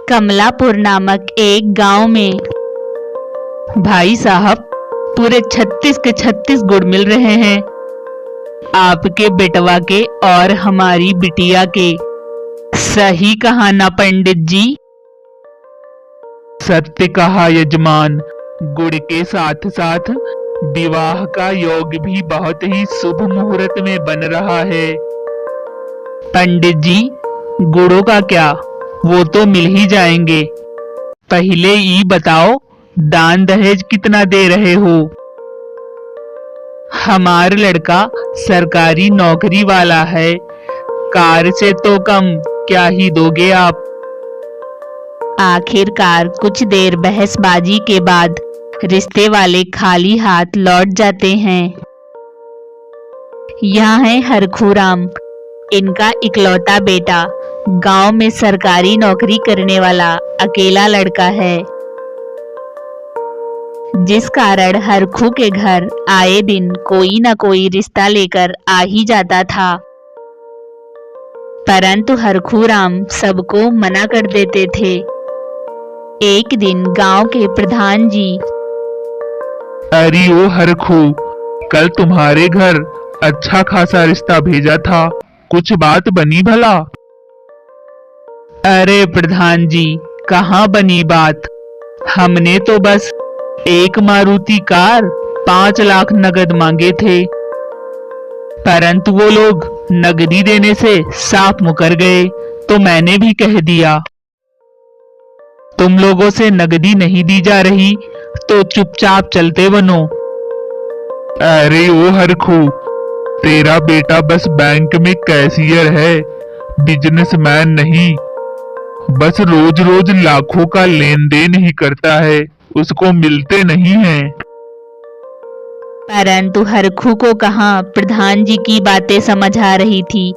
कमलापुर नामक एक गांव में। भाई साहब, पूरे 36 के 36 गुड़ मिल रहे हैं, आपके बेटवा के और हमारी बिटिया के। सही कहा ना पंडित जी? सत्य कहा यजमान। गुड़ के साथ साथ विवाह का योग भी बहुत ही शुभ मुहूर्त में बन रहा है। पंडित जी, गुड़ों का क्या, वो तो मिल ही जाएंगे। पहले ये बताओ, दान दहेज कितना दे रहे हो? हमारा लड़का सरकारी नौकरी वाला है, कार से तो कम क्या ही दोगे आप? आखिरकार कुछ देर बहसबाजी के बाद रिश्ते वाले खाली हाथ लौट जाते हैं। यहाँ है हरखूराम, इनका इकलौता बेटा, गांव में सरकारी नौकरी करने वाला अकेला लड़का है, जिस कारण हरखू के घर आए दिन कोई न कोई रिश्ता लेकर आ ही जाता था। परंतु हरखूराम सबको मना कर देते थे। एक दिन गांव के प्रधान जी, अरे ओ हरखू, कल तुम्हारे घर अच्छा खासा रिश्ता भेजा था, कुछ बात बनी भला? अरे प्रधान जी, कहाँ बनी बात? हमने तो बस एक मारुति कार 5 लाख नगद मांगे थे, परंतु वो लोग नगदी देने से साफ मुकर गए, तो मैंने भी कह दिया, तुम लोगों से नगदी नहीं दी जा रही तो चुपचाप चलते बनो। अरे ओ हरखू, तेरा बेटा बस बैंक में कैशियर है, बिजनेसमैन नहीं। बस रोज रोज लाखों का लेन देन ही करता है, उसको मिलते नहीं हैं। परंतु हरखू को कहाँ प्रधान जी की बातें समझ आ रही थी।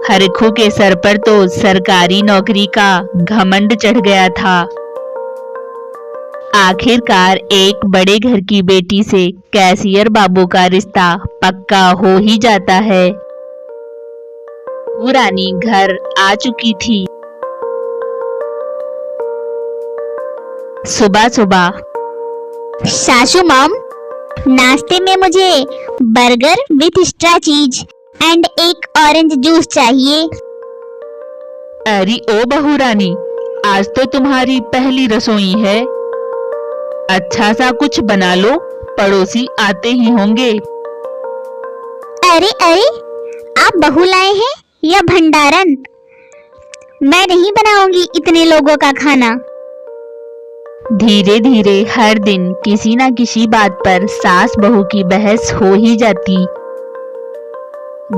हरखू के सर पर तो सरकारी नौकरी का घमंड चढ़ गया था। आखिरकार एक बड़े घर की बेटी से कैशियर बाबू का रिश्ता पक्का हो ही जाता है। वो रानी घर आ चुकी थी। सुबह सुबह, सासू मॉम, नाश्ते में मुझे बर्गर विथ एक्स्ट्रा चीज एंड एक ऑरेंज जूस चाहिए। अरे ओ बहू रानी, आज तो तुम्हारी पहली रसोई है, अच्छा सा कुछ बना लो, पड़ोसी आते ही होंगे। अरे अरे, आप बहू लाए हैं या भंडारन? मैं नहीं बनाऊंगी इतने लोगों का खाना। धीरे धीरे हर दिन किसी न किसी बात पर सास बहू की बहस हो ही जाती।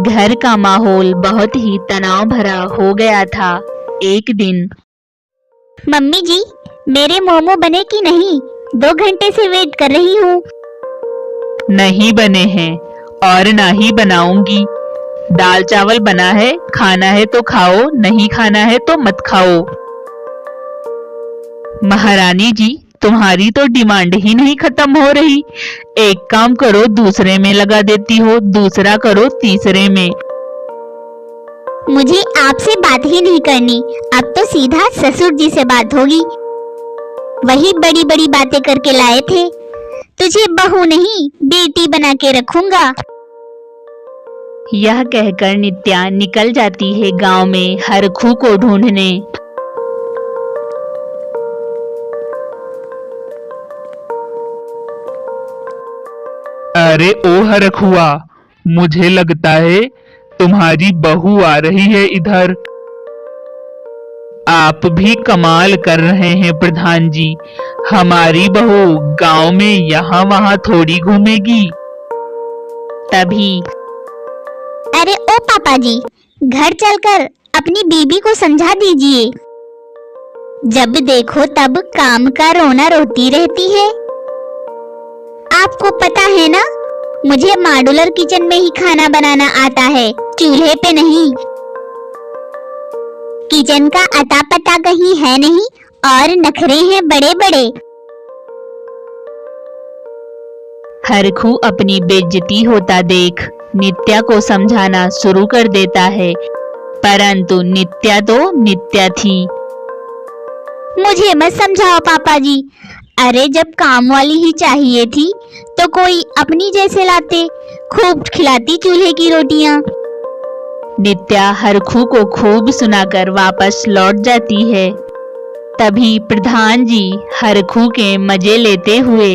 घर का माहौल बहुत ही तनाव भरा हो गया था। एक दिन, मम्मी जी, मेरे मोमो बने कि नहीं? 2 घंटे से वेट कर रही हूँ। नहीं बने हैं और ना ही बनाऊंगी। दाल चावल बना है, खाना है तो खाओ, नहीं खाना है तो मत खाओ। महारानी जी, तुम्हारी तो डिमांड ही नहीं खत्म हो रही। एक काम करो, दूसरे में लगा देती हो, दूसरा करो तीसरे में। मुझे आपसे बात ही नहीं करनी, अब तो सीधा ससुर जी से बात होगी। वही बड़ी बड़ी बातें करके लाए थे। तुझे बहू नहीं, बेटी बना के रखूंगा। यह कहकर नित्या निकल जाती है गांव में हरखू को ढूंढने। अरे ओ हरखुआ, मुझे लगता है तुम्हारी बहू आ रही है इधर। आप भी कमाल कर रहे हैं प्रधान जी, हमारी बहू गांव में यहाँ वहाँ थोड़ी घूमेगी। तभी, अरे ओ पापा जी, घर चलकर अपनी बीबी को समझा दीजिए। जब देखो तब काम का रोना रोती रहती है। आपको पता है ना, मुझे मॉड्यूलर किचन में ही खाना बनाना आता है, चूल्हे पे नहीं। किचन का अता पता कहीं है नहीं और नखरे हैं बड़े बड़े। हरखू अपनी बेइज्जती होता देख नित्या को समझाना शुरू कर देता है, परंतु नित्या तो नित्या थी। मुझे मत समझाओ पापा जी। अरे जब काम वाली ही चाहिए थी तो कोई अपनी जैसे लाते, खूब खिलाती चूल्हे की रोटियां। नित्या हरखू को खूब सुनाकर वापस लौट जाती है। तभी प्रधान जी हरखू के मजे लेते हुए,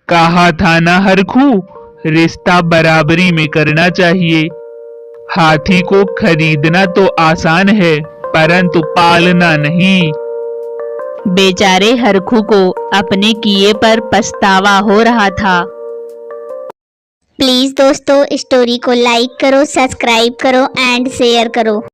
कहा था ना हरखू, रिश्ता बराबरी में करना चाहिए। हाथी को खरीदना तो आसान है, परंतु पालना नहीं। बेचारे हरखू को अपने किए पर पछतावा हो रहा था। प्लीज दोस्तों, स्टोरी को लाइक करो, सब्सक्राइब करो एंड शेयर करो।